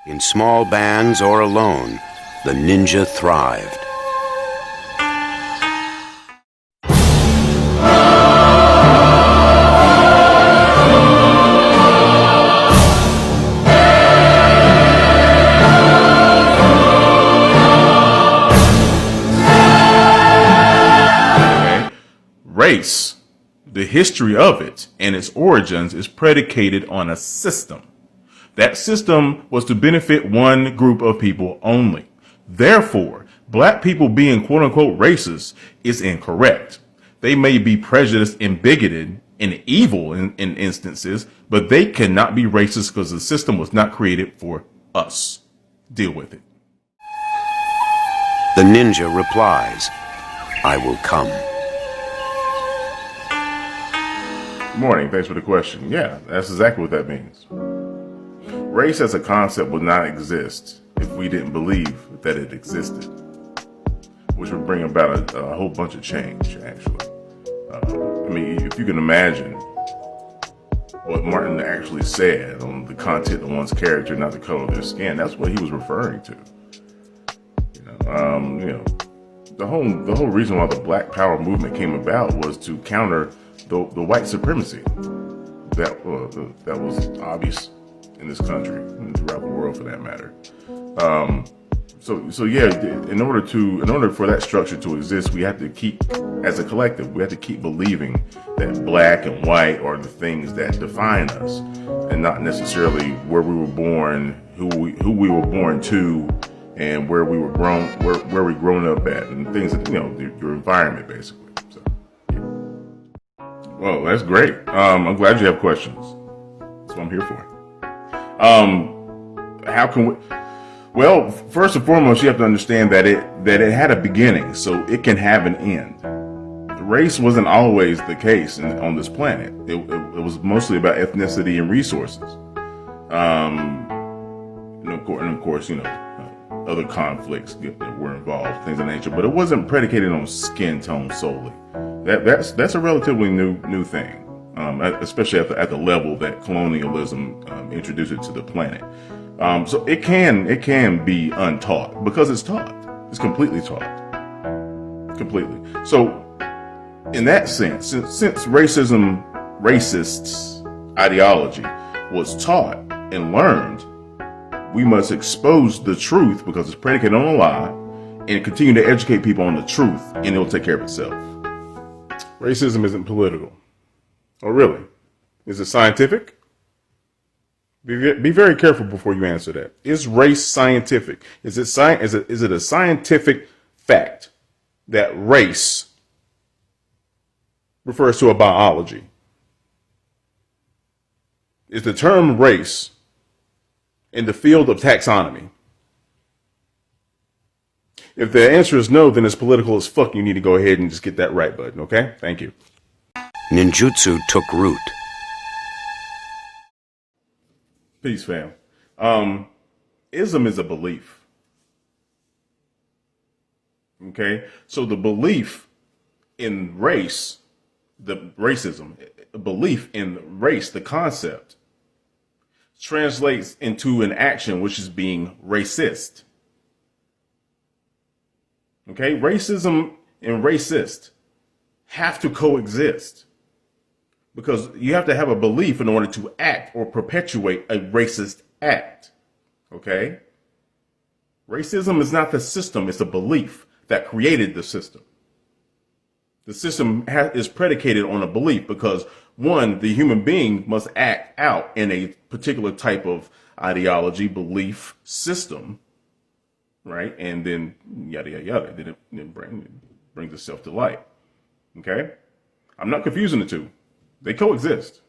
In small bands or alone, the ninja thrived. Race, the history of it and its origins is predicated on a system. That system was to benefit one group of people only. Therefore, black people being quote unquote racist is incorrect. They may be prejudiced and bigoted and evil in instances, but they cannot be racist because the system was not created for us. Deal with it. The ninja replies, "I will come." Good morning. Thanks for the question. Yeah, that's exactly what that means. Race as a concept would not exist if we didn't believe that it existed, which would bring about a whole bunch of change, actually. I mean, if you can imagine what Martin actually said on the content of one's character, not the color of their skin, that's what he was referring to. The whole reason why the Black Power movement came about was to counter the white supremacy that was obvious in this country and throughout the world, for that matter. So yeah, in order for that structure to exist, we have to keep, as a collective, we have to keep believing that black and white are the things that define us, and not necessarily where we were born, who we were born to, and where we were grown up at, and things that, your environment, basically. So, yeah. Well, that's great. I'm glad you have questions. That's what I'm here for. How can we? Well, first and foremost, you have to understand that it had a beginning, so it can have an end. Race wasn't always the case on this planet. It was mostly about ethnicity and resources. And of course, other conflicts that were involved, things of that nature. But it wasn't predicated on skin tone solely. That's a relatively new thing, especially at the level that colonialism introduced it to the planet. So it can be untaught because it's taught. It's completely taught. Completely. So in that sense, since racist ideology was taught and learned, we must expose the truth because it's predicated on a lie, and continue to educate people on the truth, and it'll take care of itself. Racism isn't political. Oh, really? Is it scientific? Be very careful before you answer that. Is race scientific? Is it a scientific fact that race refers to a biology? Is the term race in the field of taxonomy? If the answer is no, then it's political as fuck. You need to go ahead and just get that right button, okay? Thank you. Ninjutsu took root. Peace, fam. Ism is a belief. Okay? So the belief in race, the racism, belief in race, the concept, translates into an action which is being racist. Okay? Racism and racist have to coexist, because you have to have a belief in order to act or perpetuate a racist act. Okay? Racism is not the system, it's a belief that created the system. The system is predicated on a belief because, one, the human being must act out in a particular type of ideology, belief, system, right? And then yada, yada, yada. Then it brings itself to light. Okay? I'm not confusing the two. They coexist.